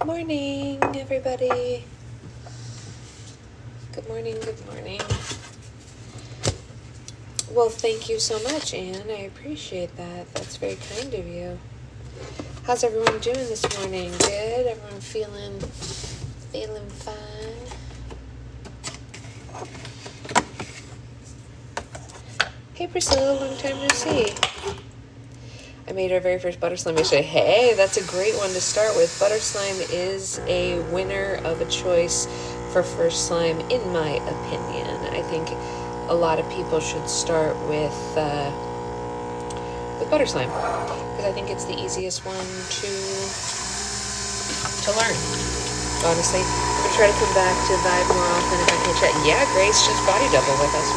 Morning, everybody. Good morning, good morning. Well, thank you so much, Anne. I appreciate that. That's very kind of you. How's everyone doing this morning? Good? Everyone feeling fine? Hey, Priscilla, long time no see. I made our very first butter slime yesterday. Hey, that's a great one to start with. Butter slime is a winner of a choice for first slime, in my opinion. I think a lot of people should start with butter slime, because I think it's the easiest one to learn. Honestly, I'm gonna try to come back to Vibe more often if I can chat. Yeah, Grace just body double with us.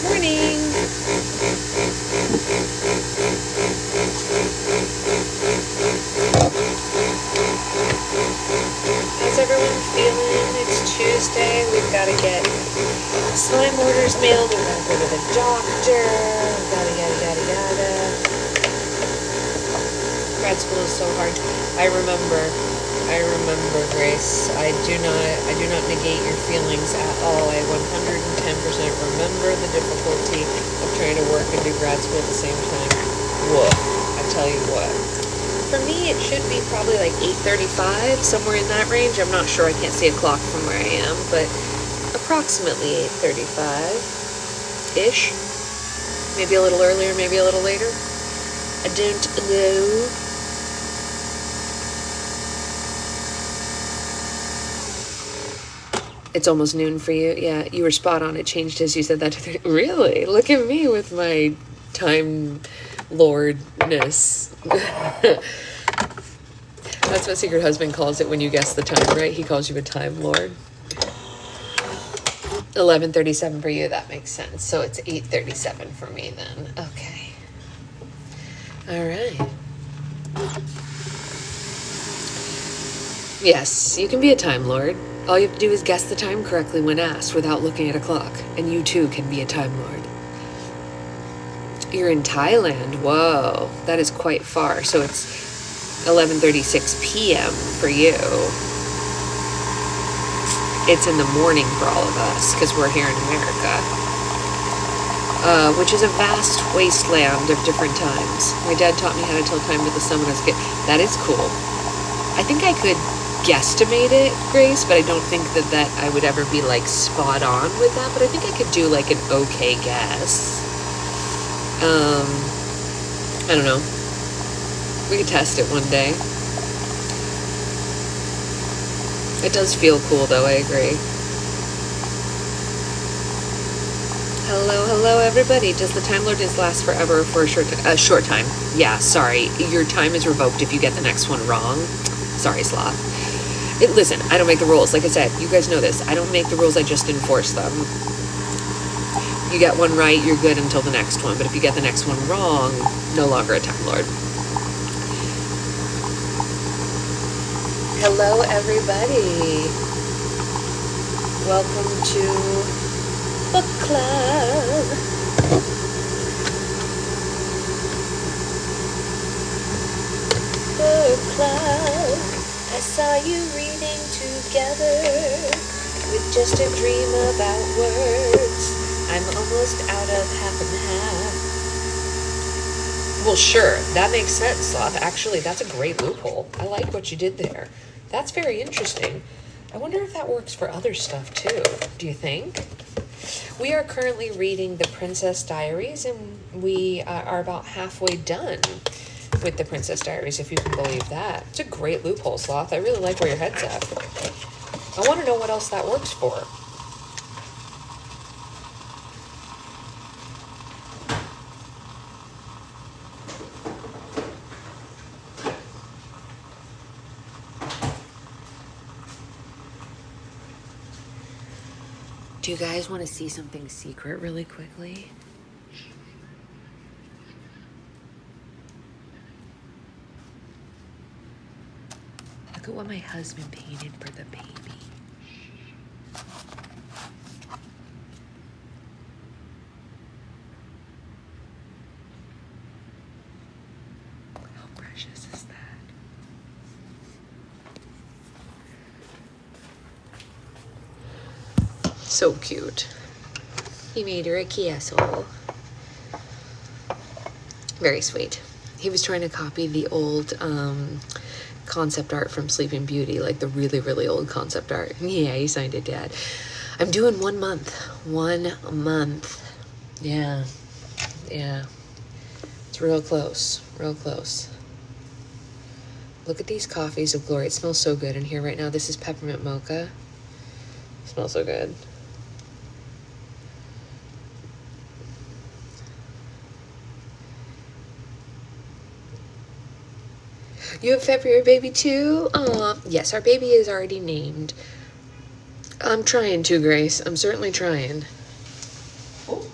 Morning. How's everyone feeling? It's Tuesday. We've got to get slime orders mailed. We've got to go to the doctor. Yada, yada, yada, yada. Grad school is so hard. I remember, Grace. I do not negate your feelings at all. I 110% remember the difficulty of trying to work and do grad school at the same time. Woof. I tell you what. For me, it should be probably like 8:35, somewhere in that range. I'm not sure. I can't see a clock from where I am, but approximately 8:35-ish. Maybe a little earlier, maybe a little later. I don't know. It's almost noon for you. Yeah, you were spot on. It changed as you said that to 30. Really? Look at me with my time lordness. That's what Secret Husband calls it when you guess the time, right? He calls you a time lord. 11:37 for you. That makes sense. So it's 8:37 for me then. Okay. All right. Yes, you can be a time lord. All you have to do is guess the time correctly when asked without looking at a clock, and you too can be a time lord. You're in Thailand. Whoa, that is quite far. So it's 11:36 p.m. for you. It's in the morning for all of us because we're here in America, which is a vast wasteland of different times. My dad taught me how to tell time with the sun when I was a kid. That is cool. I think I could guesstimate it, Grace, but I don't think that I would ever be like spot on with that, but I think I could do like an okay guess. I don't know. We could test it one day. It does feel cool though, I agree. Hello everybody. Does the Time Lord last forever or for a short time? Yeah, sorry. Your time is revoked if you get the next one wrong. Sorry, Sloth. Listen, I don't make the rules. Like I said, you guys know this. I don't make the rules, I just enforce them. You get one right, you're good until the next one. But if you get the next one wrong, no longer a Time Lord. Hello, everybody. Welcome to Book Club. Book Club. I saw you reading together with just a dream about words. I'm almost out of half and half. Well, sure, that makes sense, Sloth. Actually, that's a great loophole. I like what you did there. That's very interesting. I wonder if that works for other stuff, too. Do you think? We are currently reading The Princess Diaries, and we are about halfway done with The Princess Diaries, if you can believe that. It's a great loophole, Sloth. I really like where your head's at. I want to know what else that works for. Do you guys want to see something secret really quickly? Look at what my husband painted for the baby. How precious is that? So cute. He made her a castle. Very sweet. He was trying to copy the old concept art from Sleeping Beauty, like the really, really old concept art. Yeah, he signed it, Dad. I'm doing 1 month. 1 month. Yeah. Yeah. It's real close. Real close. Look at these coffees of glory. It smells so good in here right now. This is peppermint mocha. It smells so good. You have February baby too? Aw, yes, our baby is already named. I'm trying to, Grace. I'm certainly trying. Oh.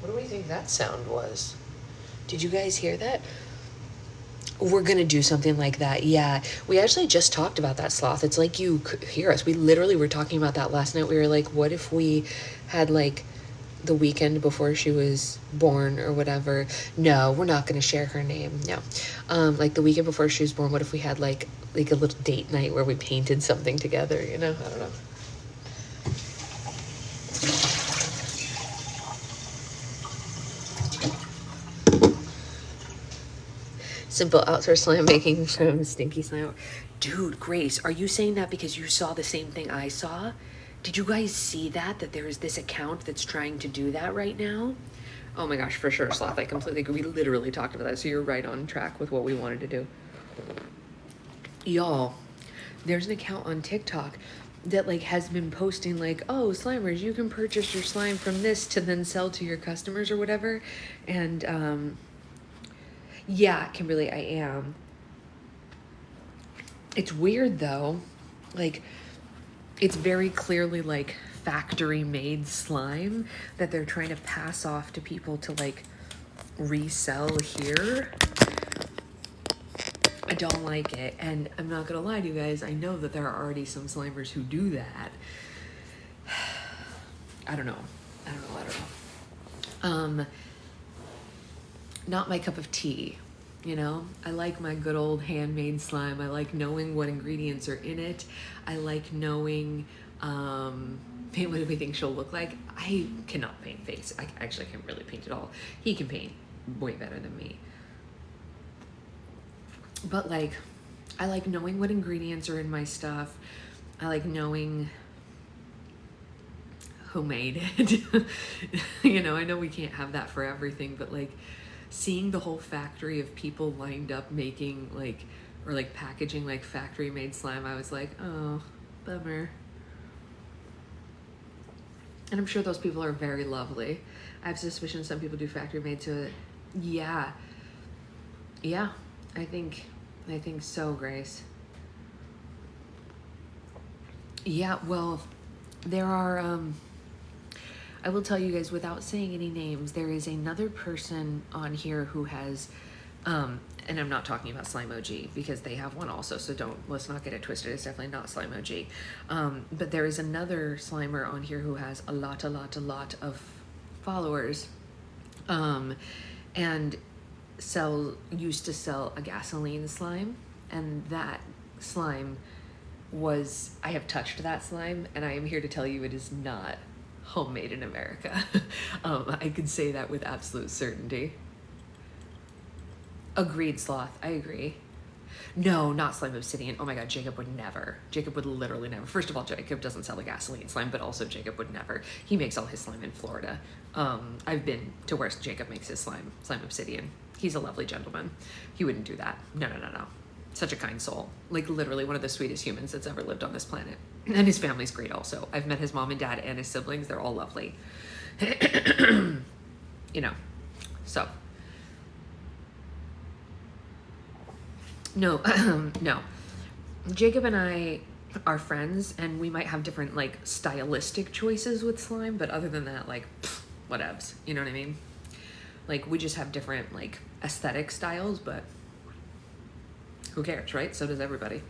What do we think that sound was? Did you guys hear that? We're gonna do something like that, yeah. We actually just talked about that, Sloth. It's like you could hear us. We literally were talking about that last night. We were like, what if we had like the weekend before she was born or whatever? No, we're not going to share her name. No. Like the weekend before she was born, what if we had like a little date night where we painted something together, you know? I don't know. Simple outsource slime making from Stinky Slime. Dude, Grace, are you saying that because you saw the same thing I saw? Did you guys see that there is this account that's trying to do that right now? Oh my gosh, for sure, Sloth. I completely agree. We literally talked about that, so you're right on track with what we wanted to do. Y'all, there's an account on TikTok that like has been posting like, oh, Slimers, you can purchase your slime from this to then sell to your customers or whatever. And yeah, Kimberly, I am. It's weird though. Like, it's very clearly like factory made slime that they're trying to pass off to people to like resell here. I don't like it. And I'm not gonna lie to you guys, I know that there are already some Slimers who do that. I don't know. Not my cup of tea, you know? I like my good old handmade slime. I like knowing what ingredients are in it. I like knowing paint what do we think she'll look like. I cannot paint face. I actually can't really paint at all. He can paint way better than me. But like, I like knowing what ingredients are in my stuff. I like knowing who made it. You know, I know we can't have that for everything, but like seeing the whole factory of people lined up making like, or like packaging like factory made slime, I was like, oh, bummer. And I'm sure those people are very lovely. I have suspicion some people do factory made to it. Yeah. Yeah, I think so, Grace. Yeah, well, there are, I will tell you guys without saying any names, there is another person on here who has, and I'm not talking about Slime OG because they have one also, so let's not get it twisted. It's definitely not Slime OG. But there is another Slimer on here who has a lot of followers, and used to sell a gasoline slime, and that slime was, I have touched that slime, and I am here to tell you it is not homemade in America. I could say that with absolute certainty. Agreed, Sloth. I agree. No, not slime obsidian. Oh my god, Jacob would never. Jacob would literally never. First of all, Jacob doesn't sell the gasoline slime, but also Jacob would never. He makes all his slime in Florida. I've been to where Jacob makes his slime obsidian. He's a lovely gentleman. He wouldn't do that. No. Such a kind soul. Like literally one of the sweetest humans that's ever lived on this planet. And his family's great also. I've met his mom and dad and his siblings. They're all lovely. You know, so. No, no. Jacob and I are friends, and we might have different, like, stylistic choices with slime, but other than that, like, whatevs. You know what I mean? Like, we just have different, like, aesthetic styles, but who cares, right? So does everybody.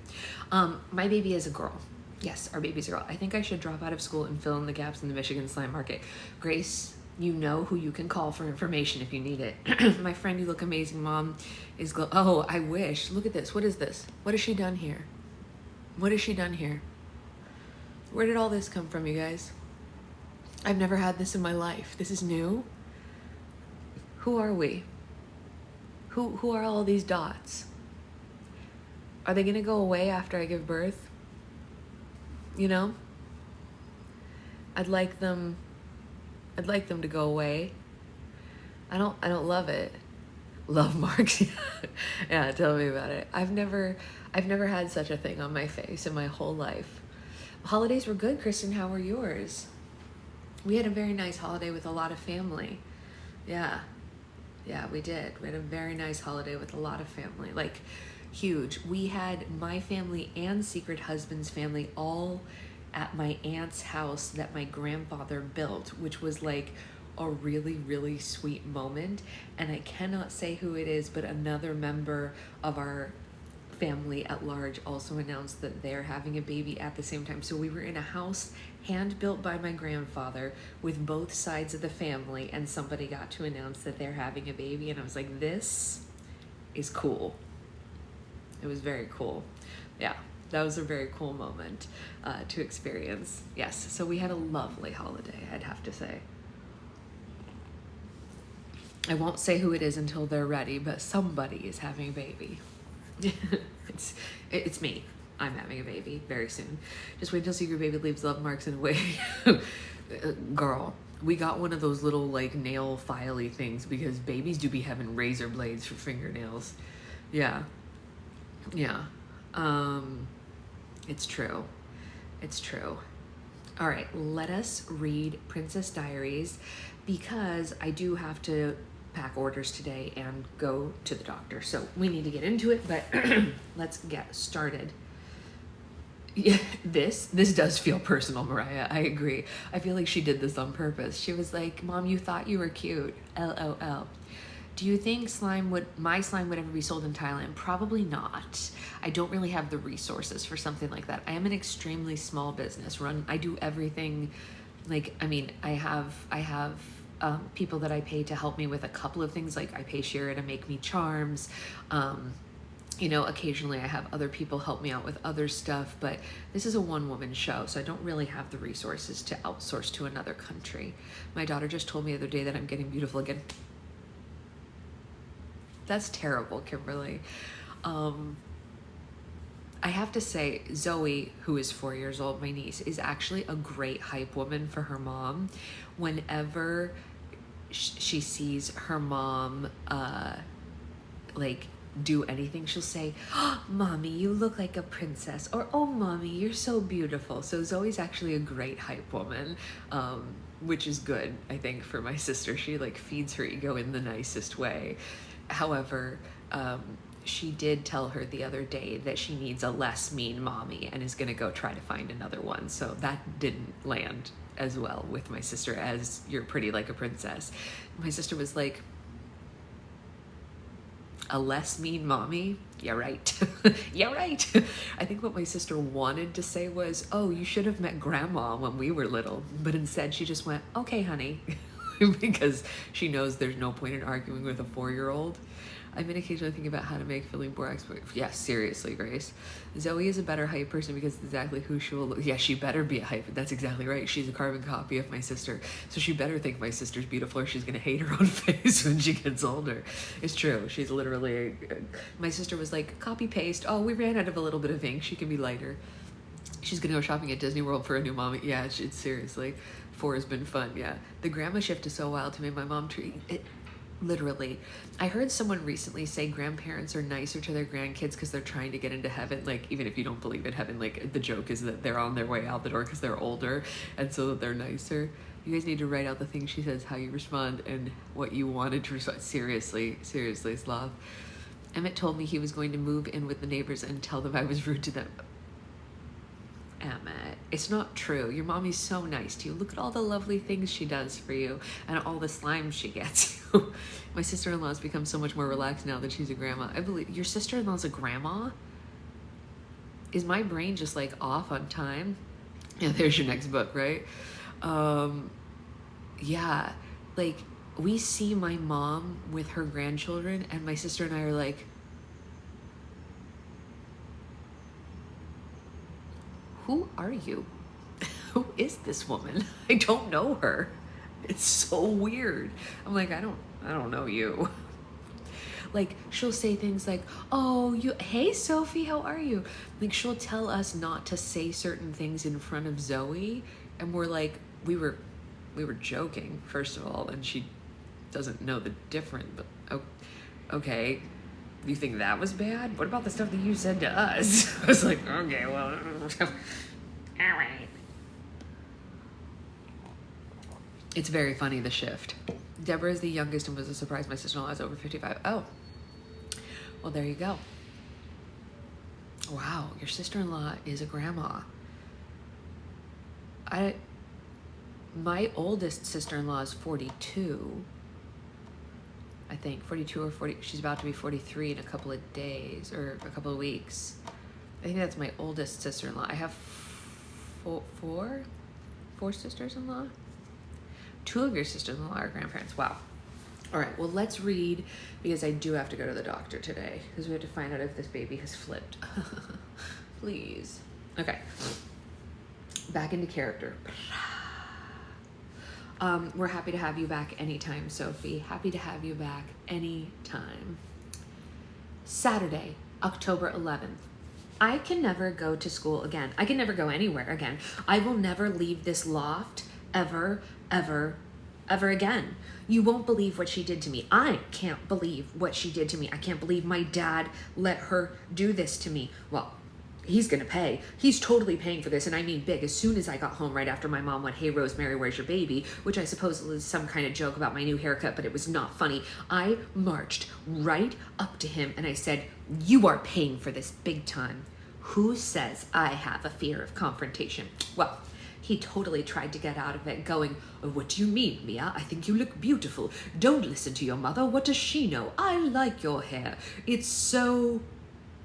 My baby is a girl. Yes, our baby's a girl. I think I should drop out of school and fill in the gaps in the Michigan slime market. Grace, you know who you can call for information if you need it. My friend, you look amazing, Mom, is oh, I wish. Look at this. What is this? What has she done here? What has she done here? Where did all this come from, you guys? I've never had this in my life. This is new. Who are we? Who are all these dots? Are they gonna go away after I give birth? You know? I'd like them to go away. I don't love it. Love marks. Yeah, tell me about it. I've never had such a thing on my face in my whole life. Holidays were good, Kristen. How were yours? We had a very nice holiday with a lot of family. Yeah, we did. We had a very nice holiday with a lot of family, like huge. We had my family and Secret Husband's family all at my aunt's house that my grandfather built, which was like a really, really sweet moment. And I cannot say who it is, but another member of our family at large also announced that they're having a baby at the same time. So we were in a house hand built by my grandfather with both sides of the family, and somebody got to announce that they're having a baby, and I was like, this is cool. It was very cool. Yeah, that was a very cool moment to experience. Yes, so we had a lovely holiday, I'd have to say. I won't say who it is until they're ready, but somebody is having a baby. It's me. I'm having a baby very soon. Just wait till Secret Baby leaves love marks in a way. Girl, we got one of those little like nail filey things because babies do be having razor blades for fingernails. Yeah. It's true. All right, let us read Princess Diaries because I do have to pack orders today and go to the doctor. So we need to get into it, but let's get started. Yeah, this does feel personal, Mariah. I agree. I feel like she did this on purpose. She was like, Mom, you thought you were cute. LOL. Do you think my slime would ever be sold in Thailand? Probably not. I don't really have the resources for something like that. I am an extremely small business. I do everything. Like, I mean, I have people that I pay to help me with a couple of things. Like I pay Shira to make me charms. You know, occasionally I have other people help me out with other stuff, but this is a one-woman show, so I don't really have the resources to outsource to another country. My daughter just told me the other day that I'm getting beautiful again. That's terrible, Kimberly. I have to say, Zoe, who is 4 years old, my niece, is actually a great hype woman for her mom. Whenever she sees her mom, like, do anything, she'll say, oh, Mommy, you look like a princess, or oh, Mommy, you're so beautiful. So Zoe's actually a great hype woman, which is good, I think, for my sister. She, like, feeds her ego in the nicest way. However, she did tell her the other day that she needs a less mean mommy and is going to go try to find another one. So that didn't land as well with my sister as you're pretty like a princess. My sister was like, a less mean mommy? Yeah, right. Yeah, right. I think what my sister wanted to say was, oh, you should have met grandma when we were little. But instead she just went, okay, honey. because she knows there's no point in arguing with a 4-year-old. I've been occasionally thinking about how to make filling borax. Yeah, seriously, Grace. Zoe is a better hype person because it's exactly who she will look. Yeah, she better be a hype. That's exactly right. She's a carbon copy of my sister. So she better think my sister's beautiful or she's going to hate her own face when she gets older. It's true. She's literally... my sister was like, copy paste. Oh, we ran out of a little bit of ink. She can be lighter. She's going to go shopping at Disney World for a new mommy. Yeah, it's seriously. 4 has been fun, yeah. The grandma shift is so wild to me. My mom treat it... Literally. I heard someone recently say grandparents are nicer to their grandkids because they're trying to get into heaven. Like, even if you don't believe in heaven, like, the joke is that they're on their way out the door because they're older, and so that they're nicer. You guys need to write out the things she says, how you respond, and what you wanted to respond. Seriously, Sloth. Emmett told me he was going to move in with the neighbors and tell them I was rude to them. Emmett, it's not true. Your mommy's so nice to you. Look at all the lovely things she does for you and all the slime she gets you. My sister-in-law's become so much more relaxed now that she's a grandma. I believe your sister-in-law's a grandma? Is my brain just like off on time? Yeah, there's your next book, right? Yeah, like we see my mom with her grandchildren and my sister and I are like, who are you? Who is this woman? I don't know her. It's so weird. I'm like, I don't know you. Like, she'll say things like, oh, hey, Sophie, how are you? Like, she'll tell us not to say certain things in front of Zoe. And we're like, we were joking, first of all, and she doesn't know the difference. But okay. You think that was bad? What about the stuff that you said to us? I was like, okay, well, all right. It's very funny, the shift. Deborah is the youngest and was a surprise. My sister-in-law is over 55. Oh, well, there you go. Wow, your sister-in-law is a grandma. My oldest sister-in-law is 42. I think 42 or 40. She's about to be 43 in a couple of days or a couple of weeks. I think that's my oldest sister-in-law. I have four sisters-in-law. 2 of your sisters-in-law are grandparents. Wow. All right, well, let's read because I do have to go to the doctor today because we have to find out if this baby has flipped. Please. Okay. Back into character. We're happy to have you back anytime, Sophie. Happy to have you back anytime. Saturday, October 11th. I can never go to school again. I can never go anywhere again. I will never leave this loft ever, ever, ever again. You won't believe what she did to me. I can't believe what she did to me. I can't believe my dad let her do this to me. Well, he's gonna pay. He's totally paying for this, and I mean big. As soon as I got home right after my mom went, hey, Rosemary, where's your baby? Which I suppose was some kind of joke about my new haircut, but it was not funny. I marched right up to him and I said, you are paying for this big time. Who says I have a fear of confrontation? Well, he totally tried to get out of it, going, oh, what do you mean, Mia? I think you look beautiful. Don't listen to your mother. What does she know? I like your hair. It's so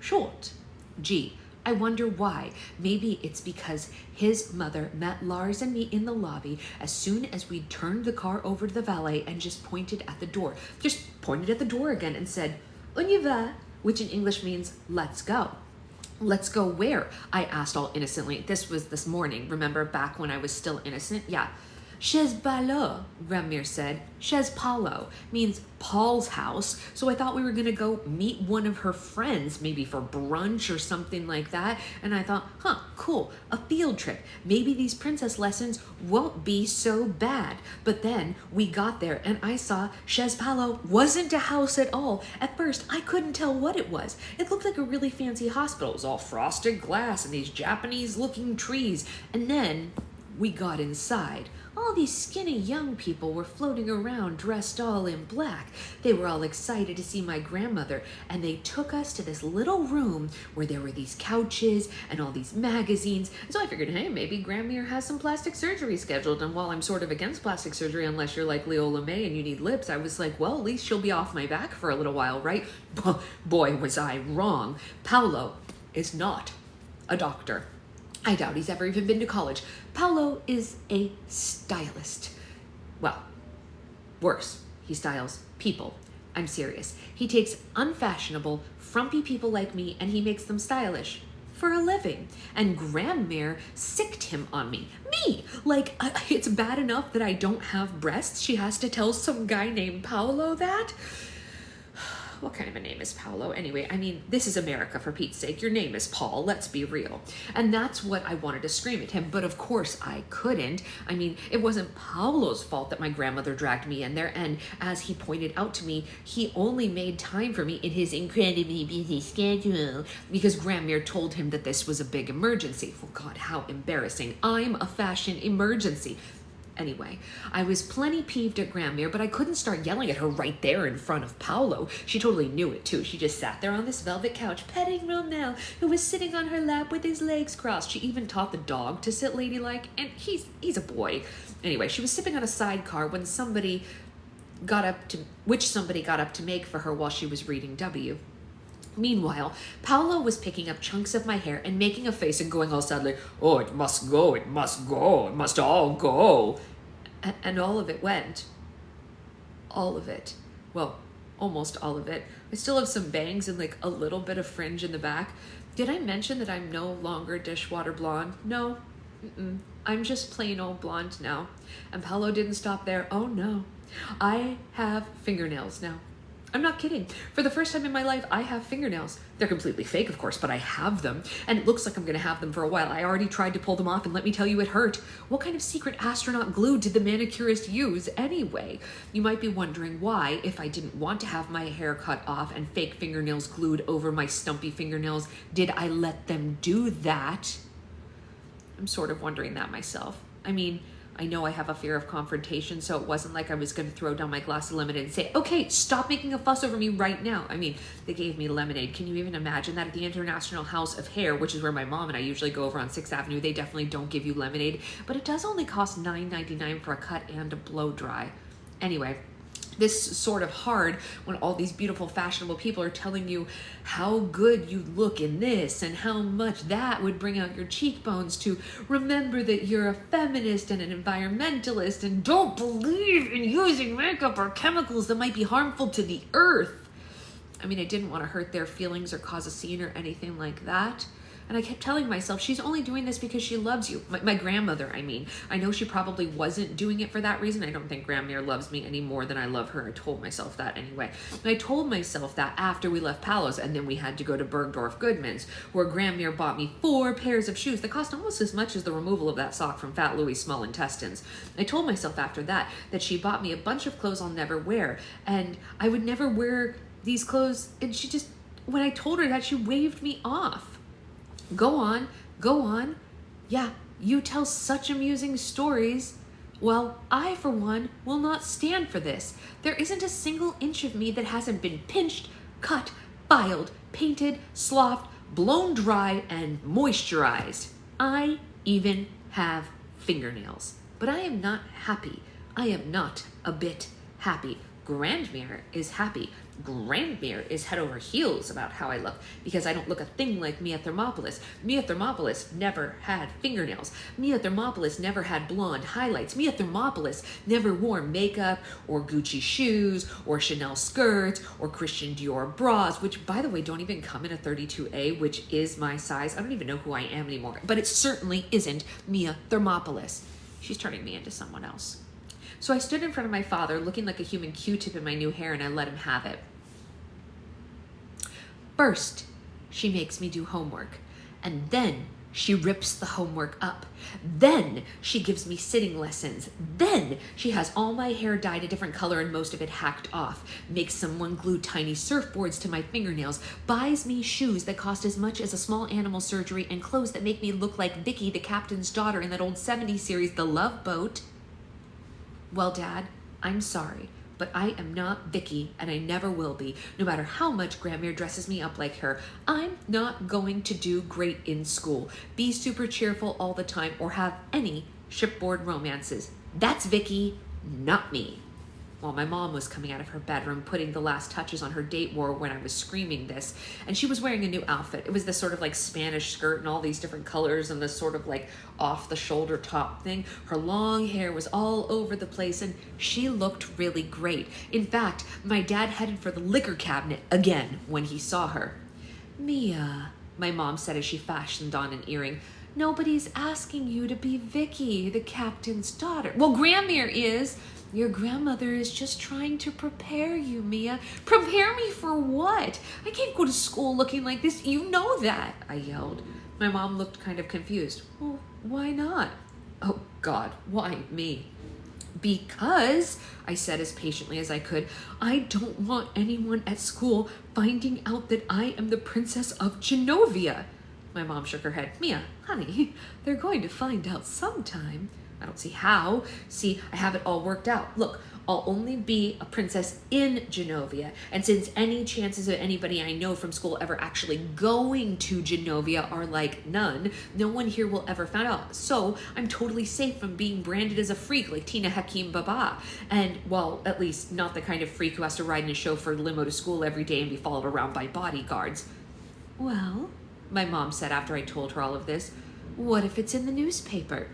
short. Gee, I wonder why. Maybe it's because his mother met Lars and me in the lobby as soon as we turned the car over to the valet and just pointed at the door. Just pointed at the door again and said, on y va, which in English means, let's go. Let's go where? I asked all innocently. This was this morning. Remember back when I was still innocent? Yeah. Chez Balo, Ramir said. Chez Paulo means Paul's house. So I thought we were going to go meet one of her friends, maybe for brunch or something like that. And I thought, cool, a field trip. Maybe these princess lessons won't be so bad. But then we got there and I saw Chez Paulo wasn't a house at all. At first, I couldn't tell what it was. It looked like a really fancy hospital. It was all frosted glass and these Japanese-looking trees. And then we got inside. All these skinny young people were floating around dressed all in black. They were all excited to see my grandmother, and they took us to this little room where there were these couches and all these magazines. And so I figured, hey, maybe Grandmere has some plastic surgery scheduled. And while I'm sort of against plastic surgery, unless you're like Leola May and you need lips, I was like, well, at least she'll be off my back for a little while, right? Boy, was I wrong. Paolo is not a doctor. I doubt he's ever even been to college. Paolo is a stylist. Well, Worse, he styles people. I'm serious. He takes unfashionable, frumpy people like me and he makes them stylish. For a living. And Grandmere sicked him on me. Me! Like, it's bad enough that I don't have breasts. She has to tell some guy named Paolo that? What kind of a name is Paolo? Anyway, I mean, this is America, for Pete's sake. Your name is Paul. Let's be real. And that's what I wanted to scream at him. But of course I couldn't. I mean, it wasn't Paolo's fault that my grandmother dragged me in there. And as he pointed out to me, he only made time for me in his incredibly busy schedule because Grandmere told him that this was a big emergency. Oh God, how embarrassing. I'm a fashion emergency. Anyway, I was plenty peeved at Grandmere, but I couldn't start yelling at her right there in front of Paolo. She totally knew it too. She just sat there on this velvet couch petting Romel, who was sitting on her lap with his legs crossed. She even taught the dog to sit ladylike, and he's a boy. Anyway, she was sipping on a sidecar when somebody got up to make for her while she was reading W. Meanwhile, Paolo was picking up chunks of my hair and making a face and going all sadly, "Oh, it must go, it must go, it must all go." And all of it went. All of it. Well, almost all of it. I still have some bangs and like a little bit of fringe in the back. Did I mention that I'm no longer dishwater blonde? No. I'm just plain old blonde now. And Paolo didn't stop there. Oh no. I have fingernails now. I'm not kidding. For the first time in my life, I have fingernails. They're completely fake, of course, but I have them. And it looks like I'm going to have them for a while. I already tried to pull them off, and let me tell you, it hurt. What kind of secret astronaut glue did the manicurist use anyway? You might be wondering why, if I didn't want to have my hair cut off and fake fingernails glued over my stumpy fingernails, did I let them do that? I'm sort of wondering that myself. I mean, I know I have a fear of confrontation, so it wasn't like I was going to throw down my glass of lemonade and say, "Okay, stop making a fuss over me right now." I mean, they gave me lemonade. Can you even imagine that at the International House of Hair, which is where my mom and I usually go over on 6th Avenue, they definitely don't give you lemonade, but it does only cost $9.99 for a cut and a blow dry. Anyway, this is sort of hard when all these beautiful fashionable people are telling you how good you look in this and how much that would bring out your cheekbones, to remember that you're a feminist and an environmentalist and don't believe in using makeup or chemicals that might be harmful to the earth. I mean, I didn't want to hurt their feelings or cause a scene or anything like that. And I kept telling myself, she's only doing this because she loves you. My grandmother, I mean. I know she probably wasn't doing it for that reason. I don't think Grandmere loves me any more than I love her. I told myself that anyway. And I told myself that after we left Palos, and then we had to go to Bergdorf Goodman's, where Grandmere bought me 4 pairs of shoes that cost almost as much as the removal of that sock from Fat Louie's small intestines. I told myself after that she bought me a bunch of clothes I'll never wear, and I would never wear these clothes. And she just, when I told her that, she waved me off. Go on, go on. Yeah, you tell such amusing stories. Well, I, for one, will not stand for this. There isn't a single inch of me that hasn't been pinched, cut, filed, painted, sloughed, blown dry, and moisturized. I even have fingernails. But I am not happy. I am not a bit happy. Grandmere is happy. Grandmere is head over heels about how I look, because I don't look a thing like Mia Thermopolis. Mia Thermopolis never had fingernails. Mia Thermopolis never had blonde highlights. Mia Thermopolis never wore makeup or Gucci shoes or Chanel skirts or Christian Dior bras, which, by the way, don't even come in a 32A, which is my size. I don't even know who I am anymore, but it certainly isn't Mia Thermopolis. She's turning me into someone else. So I stood in front of my father looking like a human Q-tip in my new hair, and I let him have it. First, she makes me do homework, and then she rips the homework up. Then she gives me sitting lessons. Then she has all my hair dyed a different color and most of it hacked off, makes someone glue tiny surfboards to my fingernails, buys me shoes that cost as much as a small animal surgery, and clothes that make me look like Vicky, the captain's daughter in that old 70s series, The Love Boat. Well, Dad, I'm sorry, but I am not Vicky, and I never will be, no matter how much Grandmere dresses me up like her. I'm not going to do great in school, be super cheerful all the time, or have any shipboard romances. That's Vicky, not me. Well, my mom was coming out of her bedroom, putting the last touches on her date war when I was screaming this. And she was wearing a new outfit. It was this sort of like Spanish skirt and all these different colors and this sort of like off the shoulder top thing. Her long hair was all over the place and she looked really great. In fact, my dad headed for the liquor cabinet again when he saw her. Mia, my mom said as she fastened on an earring, nobody's asking you to be Vicky, the captain's daughter. Well, Grandmere is. Your grandmother is just trying to prepare you, Mia. Prepare me for what? I can't go to school looking like this. You know that, I yelled. My mom looked kind of confused. Well, why not? Oh, God, why me? Because, I said as patiently as I could, I don't want anyone at school finding out that I am the Princess of Genovia. My mom shook her head. Mia, honey, they're going to find out sometime. I don't see how. See, I have it all worked out. Look, I'll only be a princess in Genovia. And since any chances of anybody I know from school ever actually going to Genovia are like none, no one here will ever find out. So I'm totally safe from being branded as a freak like Tina Hakim Baba. And, well, at least not the kind of freak who has to ride in a chauffeur limo to school every day and be followed around by bodyguards. Well, my mom said after I told her all of this, what if it's in the newspaper?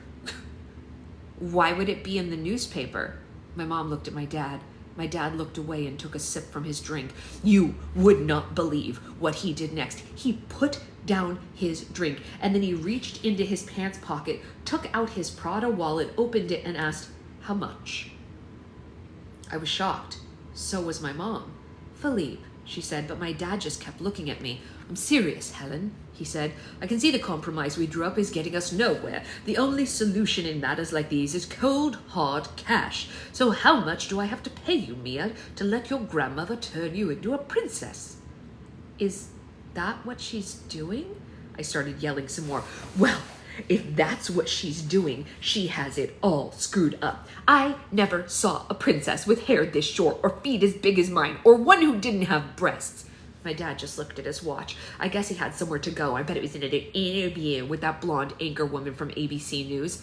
Why would it be in the newspaper? My mom looked at my dad. My dad looked away and took a sip from his drink. You would not believe what he did next. He put down his drink and then he reached into his pants pocket, took out his Prada wallet, opened it and asked, how much? I was shocked. So was my mom. Philippe, she said, but my dad just kept looking at me. I'm serious, Helen, he said. I can see the compromise we drew up is getting us nowhere. The only solution in matters like these is cold, hard cash. So how much do I have to pay you, Mia, to let your grandmother turn you into a princess? Is that what she's doing? I started yelling some more. Well, if that's what she's doing, she has it all screwed up. I never saw a princess with hair this short or feet as big as mine or one who didn't have breasts. My dad just looked at his watch. I guess he had somewhere to go. I bet it was in an interview with that blonde anchor woman from ABC News.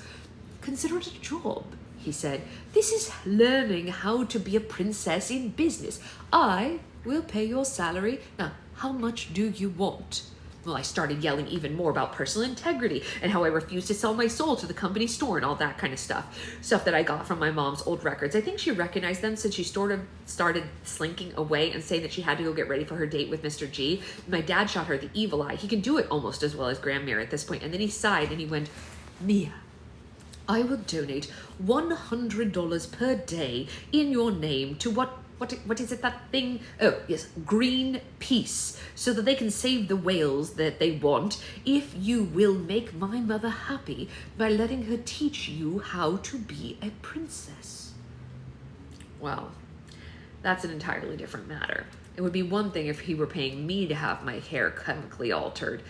Consider it a job, he said. This is learning how to be a princess in business. I will pay your salary. Now, how much do you want? Well, I started yelling even more about personal integrity and how I refused to sell my soul to the company store and all that kind of stuff. Stuff that I got from my mom's old records. I think she recognized them since she sort of started slinking away and saying that she had to go get ready for her date with Mr. G. My dad shot her the evil eye. He can do it almost as well as Grandmere at this point. And then he sighed and he went, Mia, I will donate $100 per day in your name to what is it, that thing? Oh, yes, Greenpeace, so that they can save the whales that they want if you will make my mother happy by letting her teach you how to be a princess. Well, that's an entirely different matter. It would be one thing if he were paying me to have my hair chemically altered,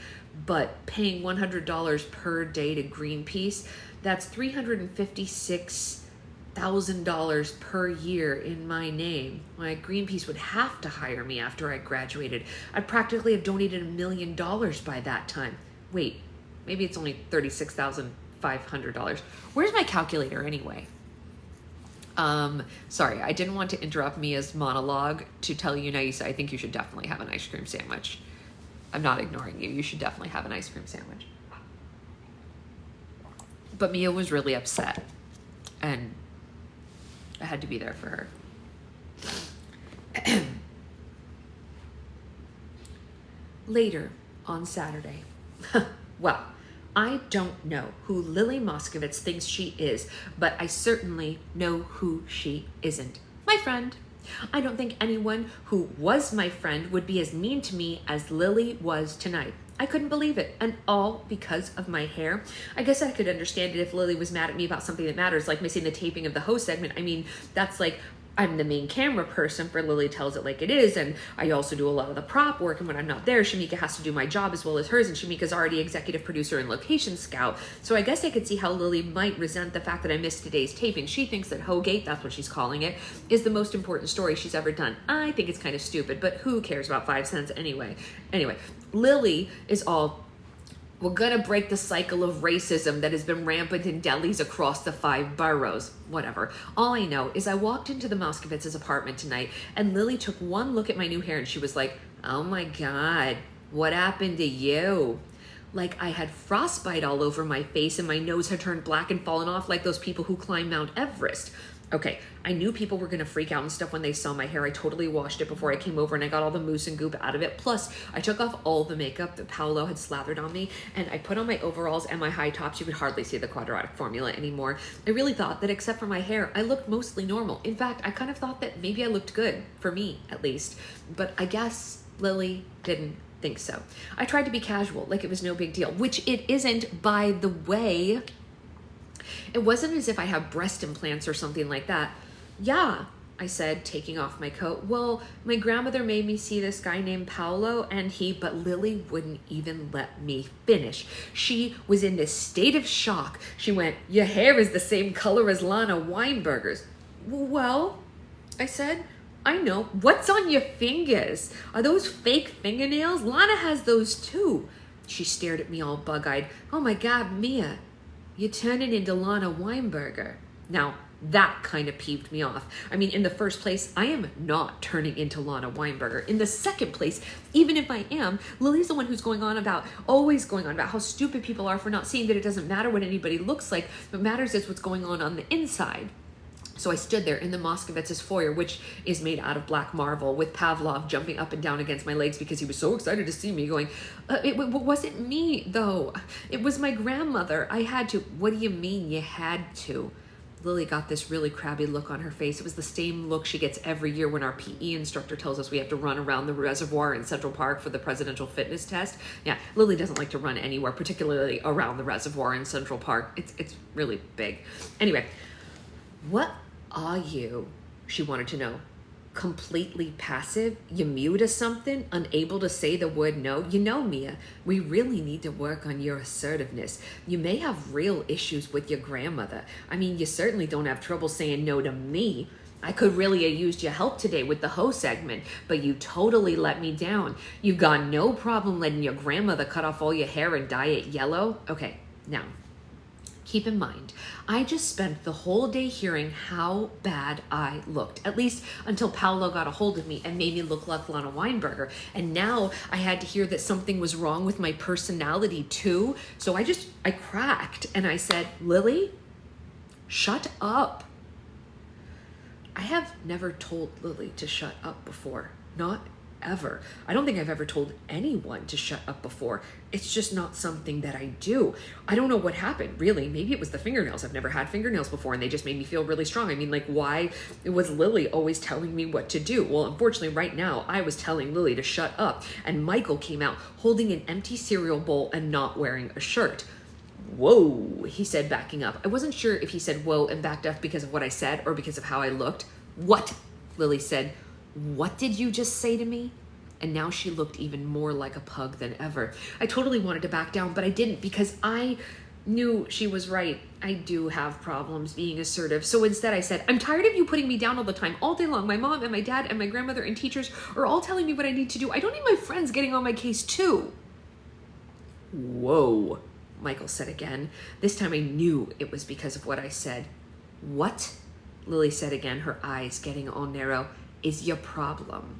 but paying $100 per day to Greenpeace, that's $356,000 per year in my name. My Greenpeace would have to hire me after I graduated. I'd practically have donated $1 million by that time. Wait, maybe it's only $36,500. Where's my calculator anyway? Sorry, I didn't want to interrupt Mia's monologue to tell you nice. I think you should definitely have an ice cream sandwich. I'm not ignoring you. You should definitely have an ice cream sandwich. But Mia was really upset, and I had to be there for her. Later on Saturday, well, I don't know who Lily Moskovitz thinks she is, but I certainly know who she isn't. My friend. I don't think anyone who was my friend would be as mean to me as Lily was tonight. I couldn't believe it, and all because of my hair. I guess I could understand it if Lily was mad at me about something that matters, like missing the taping of the host segment. I mean, that's like, I'm the main camera person for Lily Tells It Like It Is, and I also do a lot of the prop work, and when I'm not there, Shamika has to do my job as well as hers, and Shamika's already executive producer and location scout, so I guess I could see how Lily might resent the fact that I missed today's taping. She thinks that Hogate, that's what she's calling it, is the most important story she's ever done. I think it's kind of stupid, but who cares about 5 cents anyway? Anyway, Lily is all, We're gonna break the cycle of racism that has been rampant in delis across the 5 boroughs. Whatever. All I know is I walked into the Moskowitz's apartment tonight and Lily took one look at my new hair and she was like, oh my God, what happened to you? Like I had frostbite all over my face and my nose had turned black and fallen off like those people who climb Mount Everest. Okay, I knew people were gonna freak out and stuff when they saw my hair. I totally washed it before I came over and I got all the mousse and goop out of it. Plus, I took off all the makeup that Paolo had slathered on me and I put on my overalls and my high tops. You could hardly see the quadratic formula anymore. I really thought that except for my hair, I looked mostly normal. In fact, I kind of thought that maybe I looked good, for me at least. But I guess Lily didn't think so. I tried to be casual, like it was no big deal, which it isn't, by the way. It wasn't as if I have breast implants or something like that. Yeah, I said, taking off my coat. Well, my grandmother made me see this guy named Paolo but Lily wouldn't even let me finish. She was in this state of shock. She went, your hair is the same color as Lana Weinberger's. Well, I said, I know. What's on your fingers? Are those fake fingernails? Lana has those too. She stared at me all bug-eyed. Oh my God, Mia. You're turning into Lana Weinberger. Now, that kind of peeved me off. I mean, in the first place, I am not turning into Lana Weinberger. In the second place, even if I am, Lily's the one who's always going on about how stupid people are for not seeing that it doesn't matter what anybody looks like. What matters is what's going on the inside. So I stood there in the Moskowitz's foyer, which is made out of black marble, with Pavlov jumping up and down against my legs because he was so excited to see me, going, it wasn't me, though. It was my grandmother. I had to. What do you mean you had to? Lily got this really crabby look on her face. It was the same look she gets every year when our PE instructor tells us we have to run around the reservoir in Central Park for the presidential fitness test. Yeah, Lily doesn't like to run anywhere, particularly around the reservoir in Central Park. It's really big. Anyway, what are you? She wanted to know. Completely passive? You mute or something? Unable to say the word no? You know, Mia, we really need to work on your assertiveness. You may have real issues with your grandmother. I mean, you certainly don't have trouble saying no to me. I could really have used your help today with the hoe segment, but you totally let me down. You've got no problem letting your grandmother cut off all your hair and dye it yellow? Okay, now, keep in mind, I just spent the whole day hearing how bad I looked, at least until Paolo got a hold of me and made me look like Lana Weinberger. And now I had to hear that something was wrong with my personality too. So I cracked and I said, Lily, shut up. I have never told Lily to shut up before, not ever. I don't think I've ever told anyone to shut up before. It's just not something that I do. I don't know what happened, really. Maybe it was the fingernails. I've never had fingernails before and they just made me feel really strong. I mean, like, why was Lily always telling me what to do? Well, unfortunately, right now, I was telling Lily to shut up and Michael came out holding an empty cereal bowl and not wearing a shirt. Whoa, he said, backing up. I wasn't sure if he said whoa and backed up because of what I said or because of how I looked. What? Lily said. What did you just say to me? And now she looked even more like a pug than ever. I totally wanted to back down, but I didn't because I knew she was right. I do have problems being assertive. So instead I said, I'm tired of you putting me down all the time, all day long. My mom and my dad and my grandmother and teachers are all telling me what I need to do. I don't need my friends getting on my case too. Whoa, Michael said again. This time I knew it was because of what I said. What? Lily said again, her eyes getting all narrow. Is your problem?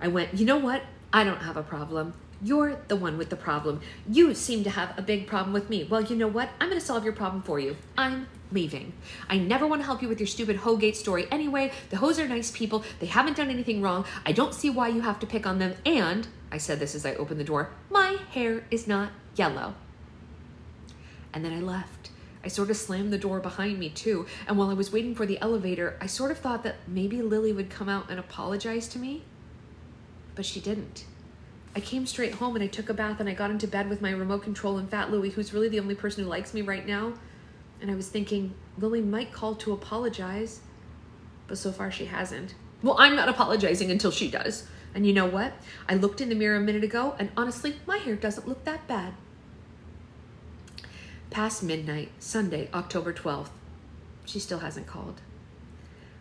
I went, you know what? I don't have a problem. You're the one with the problem. You seem to have a big problem with me. Well, you know what? I'm going to solve your problem for you. I'm leaving. I never want to help you with your stupid Hoegate story anyway. The Hoes are nice people. They haven't done anything wrong. I don't see why you have to pick on them. And, I said this as I opened the door, my hair is not yellow. And then I left. I sort of slammed the door behind me too. And while I was waiting for the elevator, I sort of thought that maybe Lily would come out and apologize to me. But she didn't. I came straight home and I took a bath and I got into bed with my remote control and Fat Louie, who's really the only person who likes me right now. And I was thinking, Lily might call to apologize, but so far she hasn't. Well, I'm not apologizing until she does. And you know what? I looked in the mirror a minute ago and honestly, my hair doesn't look that bad. Past midnight, Sunday, October 12th. She still hasn't called.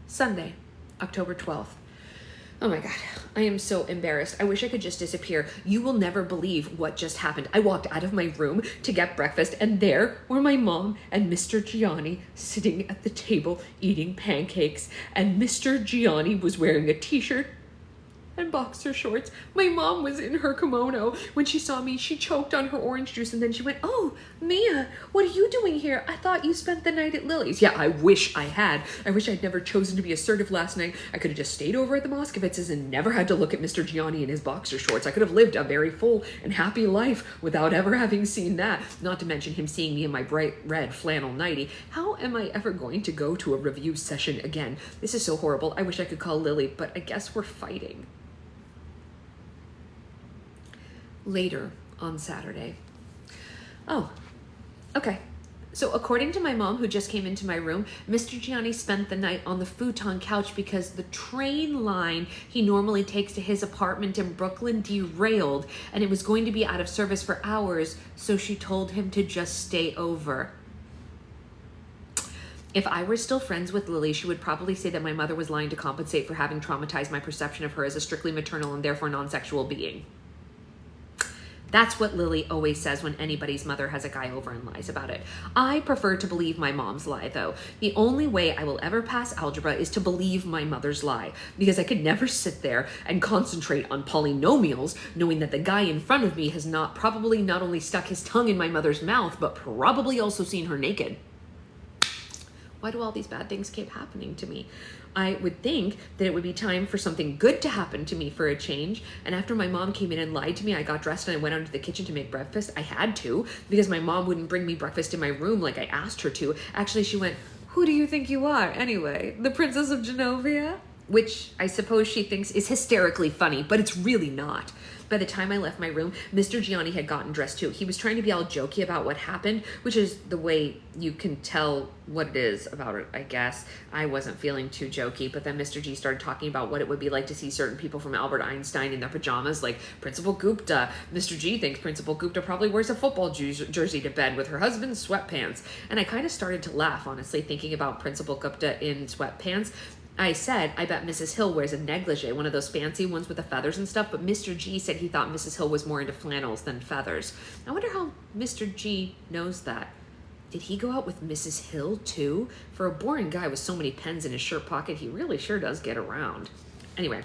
Sunday, October 12th. Oh my God. I am so embarrassed. I wish I could just disappear. You will never believe what just happened. I walked out of my room to get breakfast, and there were my mom and Mr. Gianni sitting at the table eating pancakes, and Mr. Gianni was wearing a t-shirt and boxer shorts. My mom was in her kimono. When she saw me, she choked on her orange juice, and then she went, "Oh, Mia, what are you doing here? I thought you spent the night at Lily's." Yeah, I wish I had. I wish I'd never chosen to be assertive last night. I could have just stayed over at the Moskowitz's and never had to look at Mr. Gianni in his boxer shorts. I could have lived a very full and happy life without ever having seen that, not to mention him seeing me in my bright red flannel nightie. How am I ever going to go to a review session again? This is so horrible. I wish I could call Lily, but I guess we're fighting. Later on Saturday. Oh, okay. So according to my mom, who just came into my room, Mr. Gianni spent the night on the futon couch because the train line he normally takes to his apartment in Brooklyn derailed, and it was going to be out of service for hours, so she told him to just stay over. If I were still friends with Lily, she would probably say that my mother was lying to compensate for having traumatized my perception of her as a strictly maternal and therefore non-sexual being. That's what Lily always says when anybody's mother has a guy over and lies about it. I prefer to believe my mom's lie, though. The only way I will ever pass algebra is to believe my mother's lie, because I could never sit there and concentrate on polynomials knowing that the guy in front of me has probably not only stuck his tongue in my mother's mouth, but probably also seen her naked. Why do all these bad things keep happening to me? I would think that it would be time for something good to happen to me for a change. And after my mom came in and lied to me, I got dressed and I went out to the kitchen to make breakfast. I had to, because my mom wouldn't bring me breakfast in my room like I asked her to. Actually, she went, "Who do you think you are anyway? The Princess of Genovia?" Which I suppose she thinks is hysterically funny, but it's really not. By the time I left my room, Mr. Gianni had gotten dressed too. He was trying to be all jokey about what happened, which is the way you can tell what it is about it, I guess. I wasn't feeling too jokey, but then Mr. G started talking about what it would be like to see certain people from Albert Einstein in their pajamas, like Principal Gupta. Mr. G thinks Principal Gupta probably wears a football jersey to bed with her husband's sweatpants. And I kind of started to laugh, honestly, thinking about Principal Gupta in sweatpants. I said, I bet Mrs. Hill wears a negligee, one of those fancy ones with the feathers and stuff, but Mr. G said he thought Mrs. Hill was more into flannels than feathers. I wonder how Mr. G knows that. Did he go out with Mrs. Hill too? For a boring guy with so many pens in his shirt pocket, he really sure does get around. Anyway,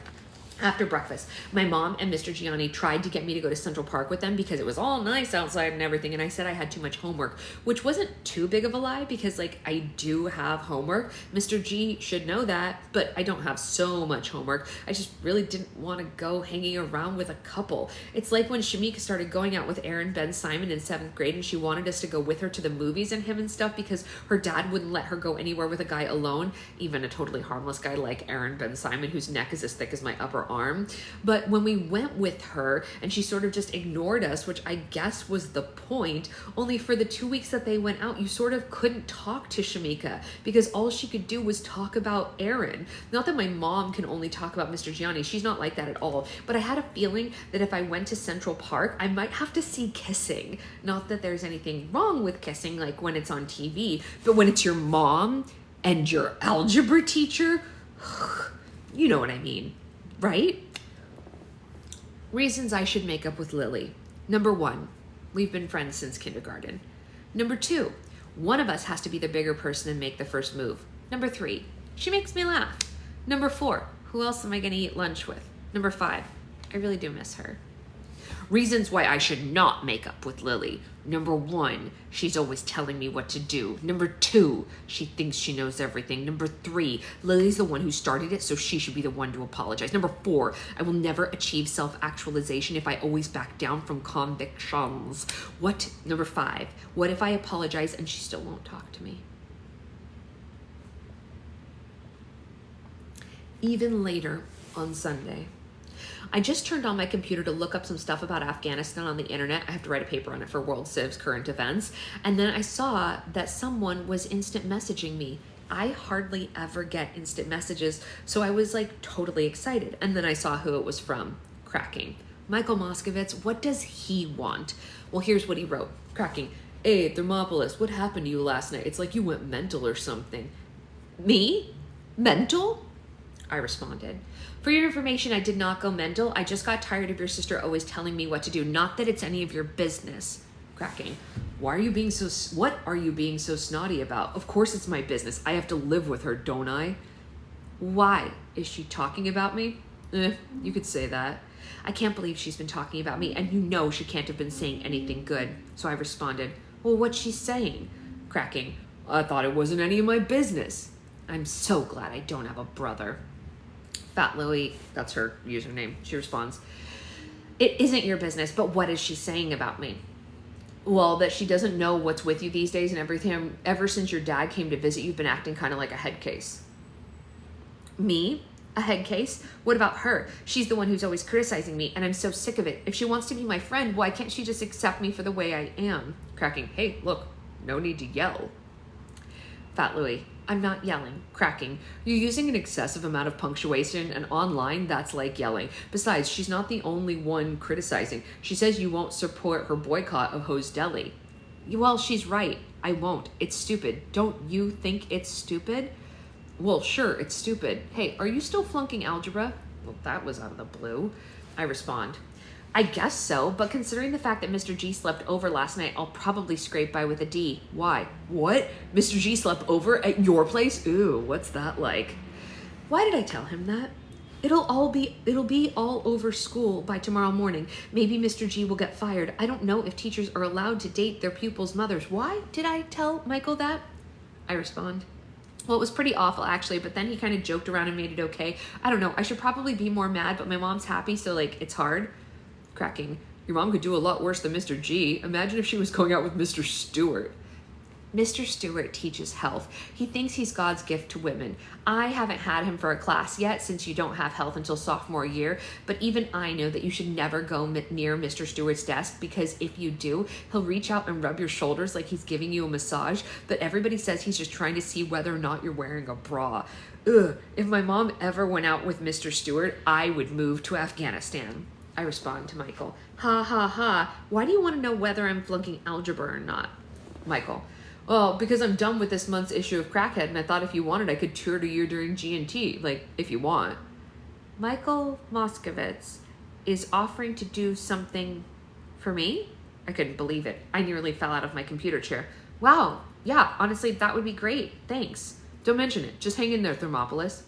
after breakfast, my mom and Mr. Gianni tried to get me to go to Central Park with them because it was all nice outside and everything, and I said I had too much homework, which wasn't too big of a lie because, like, I do have homework. Mr. G should know that, but I don't have so much homework. I just really didn't want to go hanging around with a couple. It's like when Shamika started going out with Aaron Ben Simon in 7th grade, and she wanted us to go with her to the movies and him and stuff because her dad wouldn't let her go anywhere with a guy alone, even a totally harmless guy like Aaron Ben Simon, whose neck is as thick as my upper arm. But when we went with her and she sort of just ignored us, which I guess was the point, only for the 2 weeks that they went out, you sort of couldn't talk to Shamika because all she could do was talk about Aaron. Not that my mom can only talk about Mr. Gianni. She's not like that at all. But I had a feeling that if I went to Central Park, I might have to see kissing. Not that there's anything wrong with kissing, like when it's on TV, but when it's your mom and your algebra teacher, you know what I mean, right? Reasons I should make up with Lily. Number 1, we've been friends since kindergarten. Number 2, one of us has to be the bigger person and make the first move. Number 3, she makes me laugh. Number 4, who else am I going to eat lunch with? Number 5, I really do miss her. Reasons why I should not make up with Lily. Number 1, she's always telling me what to do. Number 2, she thinks she knows everything. Number 3, Lily's the one who started it, so she should be the one to apologize. Number 4, I will never achieve self-actualization if I always back down from convictions. Number 5, what if I apologize and she still won't talk to me? Even later on Sunday, I just turned on my computer to look up some stuff about Afghanistan on the internet. I have to write a paper on it for World Civ's current events. And then I saw that someone was instant messaging me. I hardly ever get instant messages, so I was like totally excited. And then I saw who it was from. Cracking. Michael Moskowitz, what does he want? Well, here's what he wrote. Cracking. Hey, Thermopolis, what happened to you last night? It's like you went mental or something. Me? Mental? I responded. For your information, I did not go mental. I just got tired of your sister always telling me what to do. Not that it's any of your business. Cracking. What are you being so snotty about? Of course it's my business. I have to live with her, don't I? Why? Is she talking about me? You could say that. I can't believe she's been talking about me, and you know she can't have been saying anything good. So I responded, well, what's she saying? Cracking. I thought it wasn't any of my business. I'm so glad I don't have a brother. Fat Louie, that's her username. She responds, it isn't your business, but what is she saying about me? Well, that she doesn't know what's with you these days and everything. Ever since your dad came to visit, you've been acting kind of like a head case. Me? A head case? What about her? She's the one who's always criticizing me, and I'm so sick of it. If she wants to be my friend, why can't she just accept me for the way I am? Cracking. Hey, look, no need to yell. Fat Louie. I'm not yelling. Cracking. You're using an excessive amount of punctuation, and online, that's like yelling. Besides, she's not the only one criticizing. She says you won't support her boycott of Ho's Deli. Well, she's right. I won't. It's stupid. Don't you think it's stupid? Well, sure, it's stupid. Hey, are you still flunking algebra? Well, that was out of the blue. I respond, I guess so, but considering the fact that Mr. G slept over last night, I'll probably scrape by with a D. Why? What? Mr. G slept over at your place? Ooh, what's that like? Why did I tell him that? It'll be all over school by tomorrow morning. Maybe Mr. G will get fired. I don't know if teachers are allowed to date their pupils' mothers. Why did I tell Michael that? I respond, well, it was pretty awful actually, but then he kind of joked around and made it okay. I don't know. I should probably be more mad, but my mom's happy, so like it's hard. Cracking. Your mom could do a lot worse than Mr. G. Imagine if she was going out with Mr. Stewart. Mr. Stewart teaches health. He thinks he's God's gift to women. I haven't had him for a class yet since you don't have health until sophomore year, but even I know that you should never go near Mr. Stewart's desk because if you do, he'll reach out and rub your shoulders like he's giving you a massage, but everybody says he's just trying to see whether or not you're wearing a bra. Ugh, if my mom ever went out with Mr. Stewart, I would move to Afghanistan. I respond to Michael, ha ha ha, why do you want to know whether I'm flunking algebra or not? Michael, well, because I'm done with this month's issue of Crackhead, and I thought if you wanted, I could tutor you during G&T, like, if you want. Michael Moskowitz is offering to do something for me? I couldn't believe it. I nearly fell out of my computer chair. Wow, yeah, honestly, that would be great. Thanks. Don't mention it. Just hang in there, Thermopolis.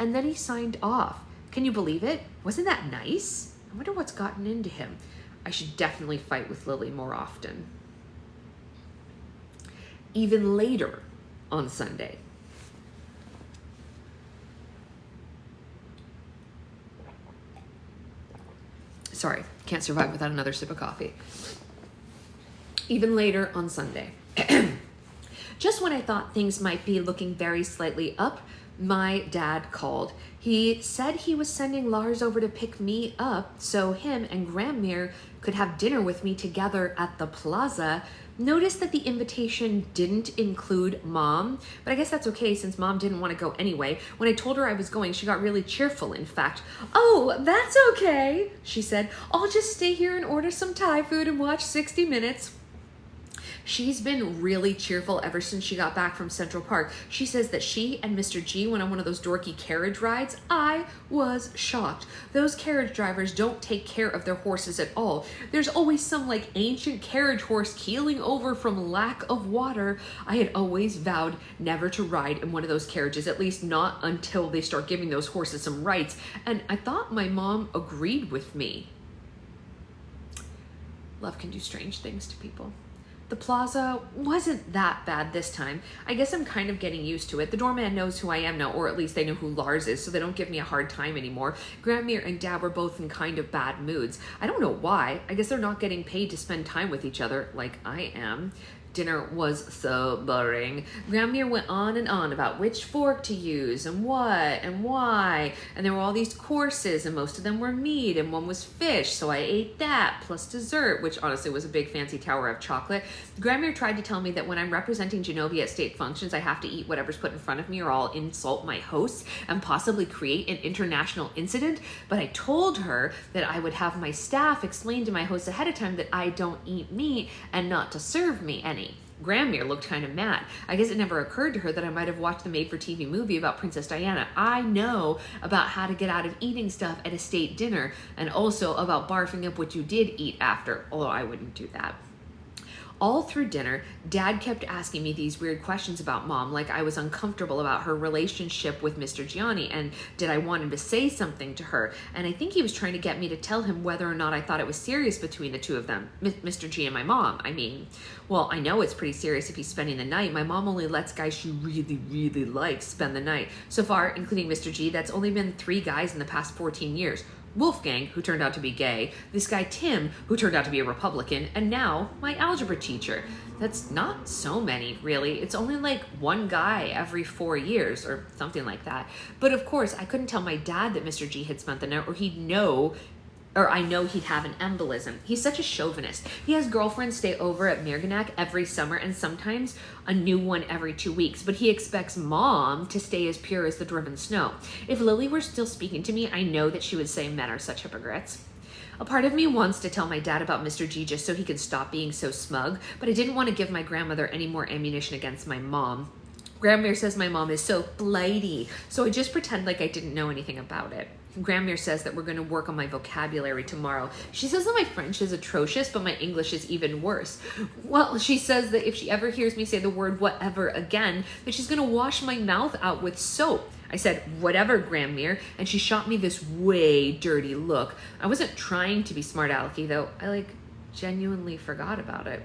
And then he signed off. Can you believe it? Wasn't that nice? I wonder what's gotten into him. I should definitely fight with Lily more often. Even later on Sunday. Sorry, can't survive without another sip of coffee. Even later on Sunday. Just when I thought things might be looking very slightly up, my dad called. He said he was sending Lars over to pick me up so him and Grammere could have dinner with me together at the plaza. Notice that the invitation didn't include Mom, but I guess that's okay since Mom didn't want to go anyway. When I told her I was going, she got really cheerful, in fact. Oh, that's okay, she said. I'll just stay here and order some Thai food and watch 60 Minutes. She's been really cheerful ever since she got back from Central Park. She says that she and Mr. G went on one of those dorky carriage rides. I was shocked. Those carriage drivers don't take care of their horses at all. There's always some like ancient carriage horse keeling over from lack of water. I had always vowed never to ride in one of those carriages, at least not until they start giving those horses some rights. And I thought my mom agreed with me. Love can do strange things to people. The plaza wasn't that bad this time. I guess I'm kind of getting used to it. The doorman knows who I am now, or at least they know who Lars is, so they don't give me a hard time anymore. Grammere and Dad were both in kind of bad moods. I don't know why. I guess they're not getting paid to spend time with each other like I am. Dinner was so boring. Grammere went on and on about which fork to use and what and why. And there were all these courses and most of them were meat and one was fish. So I ate that plus dessert, which honestly was a big fancy tower of chocolate. Grammere tried to tell me that when I'm representing Genovia at state functions, I have to eat whatever's put in front of me or I'll insult my hosts and possibly create an international incident. But I told her that I would have my staff explain to my hosts ahead of time that I don't eat meat and not to serve me any. Grandmere looked kind of mad. I guess it never occurred to her that I might have watched the made-for-TV movie about Princess Diana. I know about how to get out of eating stuff at a state dinner, and also about barfing up what you did eat after, although I wouldn't do that. All through dinner, Dad kept asking me these weird questions about Mom, like I was uncomfortable about her relationship with Mr. Gianni, and did I want him to say something to her? And I think he was trying to get me to tell him whether or not I thought it was serious between the two of them, Mr. G and my mom, I mean. Well, I know it's pretty serious if he's spending the night. My mom only lets guys she really, really likes spend the night. So far, including Mr. G, that's only been 3 guys in the past 14 years. Wolfgang, who turned out to be gay, this guy Tim, who turned out to be a Republican, and now my algebra teacher. That's not so many, really. It's only like 1 guy every 4 years or something like that. But of course, I couldn't tell my dad that Mr. G had spent the night, or I know he'd have an embolism. He's such a chauvinist. He has girlfriends stay over at Mirganac every summer and sometimes a new one every 2 weeks, but he expects Mom to stay as pure as the driven snow. If Lily were still speaking to me, I know that she would say men are such hypocrites. A part of me wants to tell my dad about Mr. G just so he can stop being so smug, but I didn't want to give my grandmother any more ammunition against my mom. Grandmere says my mom is so flighty, so I just pretend like I didn't know anything about it. Grandmere says that we're going to work on my vocabulary tomorrow. She says that my French is atrocious, but my English is even worse. Well, she says that if she ever hears me say the word whatever again, that she's going to wash my mouth out with soap. I said, whatever, Grandmere, and she shot me this way dirty look. I wasn't trying to be smart alecky, though. I genuinely forgot about it.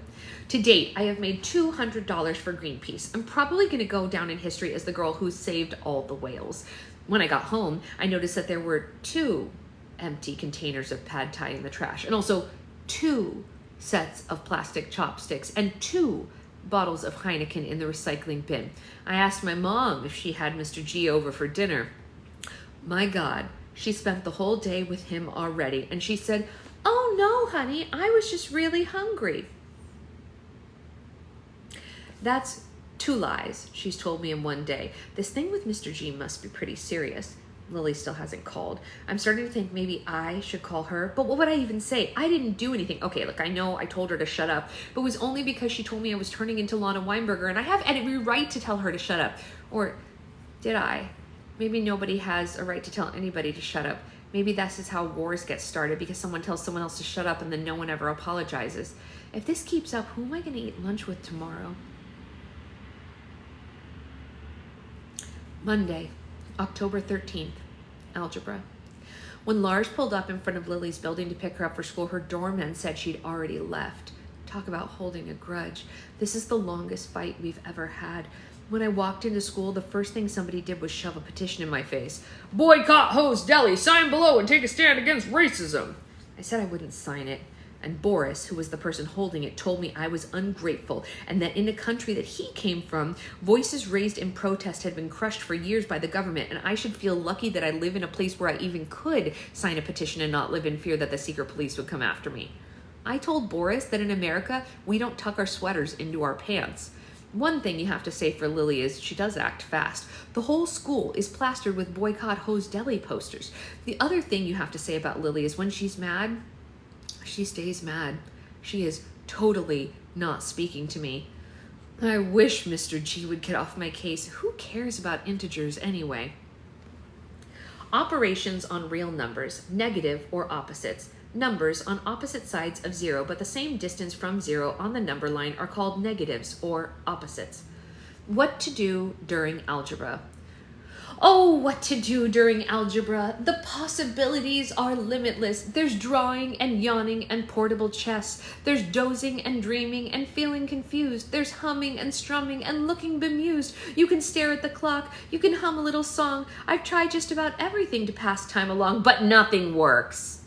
To date, I have made $200 for Greenpeace. I'm probably going to go down in history as the girl who saved all the whales. When I got home, I noticed that there were 2 empty containers of pad thai in the trash, and also 2 sets of plastic chopsticks and 2 bottles of Heineken in the recycling bin. I asked my mom if she had Mr. G over for dinner. My God, she spent the whole day with him already, and she said, "Oh no, honey, I was just really hungry." That's 2 lies she's told me in one day. This thing with Mr. G must be pretty serious. Lily still hasn't called. I'm starting to think maybe I should call her, but what would I even say? I didn't do anything. Okay, look, I know I told her to shut up, but it was only because she told me I was turning into Lana Weinberger, and I have every right to tell her to shut up. Or did I? Maybe nobody has a right to tell anybody to shut up. Maybe this is how wars get started, because someone tells someone else to shut up and then no one ever apologizes. If this keeps up, who am I going to eat lunch with tomorrow? Monday, October 13th, algebra. When Lars pulled up in front of Lily's building to pick her up for school, her doorman said she'd already left. Talk about holding a grudge. This is the longest fight we've ever had. When I walked into school, the first thing somebody did was shove a petition in my face. "Boycott Ho's Deli, sign below and take a stand against racism." I said I wouldn't sign it. And Boris, who was the person holding it, told me I was ungrateful and that in a country that he came from, voices raised in protest had been crushed for years by the government, and I should feel lucky that I live in a place where I even could sign a petition and not live in fear that the secret police would come after me. I told Boris that in America, we don't tuck our sweaters into our pants. One thing you have to say for Lily is she does act fast. The whole school is plastered with Boycott Ho's Deli posters. The other thing you have to say about Lily is when she's mad, she stays mad. She is totally not speaking to me. I wish Mr. G would get off my case. Who cares about integers anyway? Operations on real numbers, negative or opposites. Numbers on opposite sides of 0 but the same distance from 0 on the number line are called negatives or opposites. What to do during algebra. Oh, what to do during algebra. The possibilities are limitless. There's drawing and yawning and portable chess. There's dozing and dreaming and feeling confused. There's humming and strumming and looking bemused. You can stare at the clock. You can hum a little song. I've tried just about everything to pass time along, but nothing works.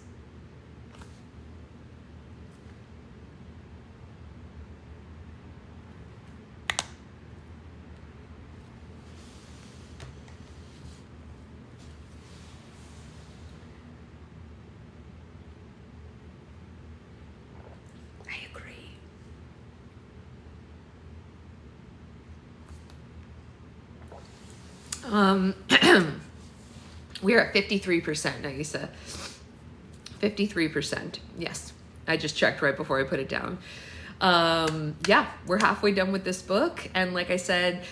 We're at 53% now, Yisa. 53%. Yes. I just checked right before I put it down. Yeah, we're halfway done with this book. And like I said,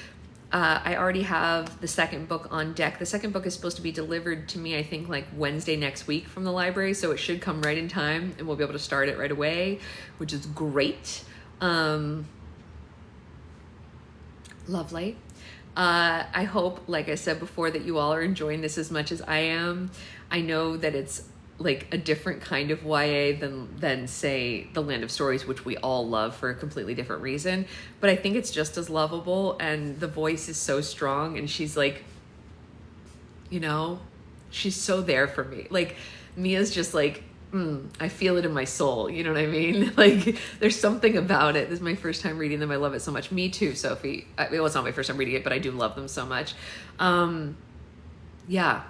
I already have the second book on deck. The second book is supposed to be delivered to me, I think, like Wednesday next week from the library. So it should come right in time and we'll be able to start it right away, which is great. Lovely. I hope, like I said before, that you all are enjoying this as much as I am. I know that it's like a different kind of YA than say The Land of Stories, which we all love for a completely different reason, but I think it's just as lovable, and the voice is so strong, and she's like, you know, she's so there for me. Like, Mia's just like, I feel it in my soul, you know what I mean? Like, there's something about it. This is my first time reading them. I love it so much. Me too, Sophie. Well, it's not my first time reading it, but I do love them so much. Yeah,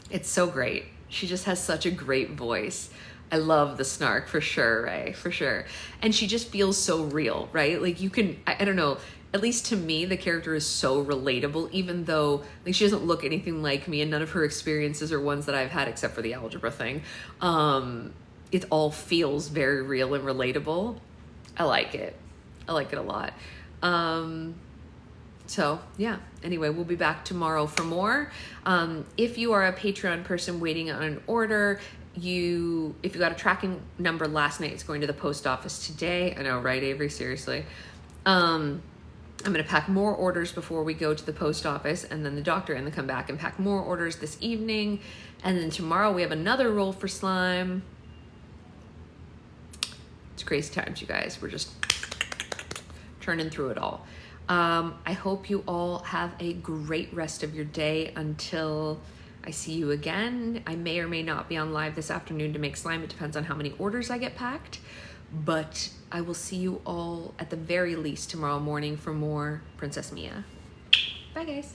it's so great. She just has such a great voice. I love the snark for sure, Ray, for sure. And she just feels so real, right? Like, you can, I don't know, at least to me, the character is so relatable, even though like she doesn't look anything like me, and none of her experiences are ones that I've had except for the algebra thing. It all feels very real and relatable. I like it. I like it a lot. So yeah, anyway, we'll be back tomorrow for more. If you are a Patreon person waiting on an order, if you got a tracking number last night, it's going to the post office today. I know, right, Avery? Seriously. I'm going to pack more orders before we go to the post office, and then the doctor, and then come back and pack more orders this evening. And then tomorrow we have another roll for slime. It's crazy times, you guys. We're just turning through it all. I hope you all have a great rest of your day until I see you again. I may or may not be on live this afternoon to make slime. It depends on how many orders I get packed. But I will see you all at the very least tomorrow morning for more Princess Mia. Bye, guys.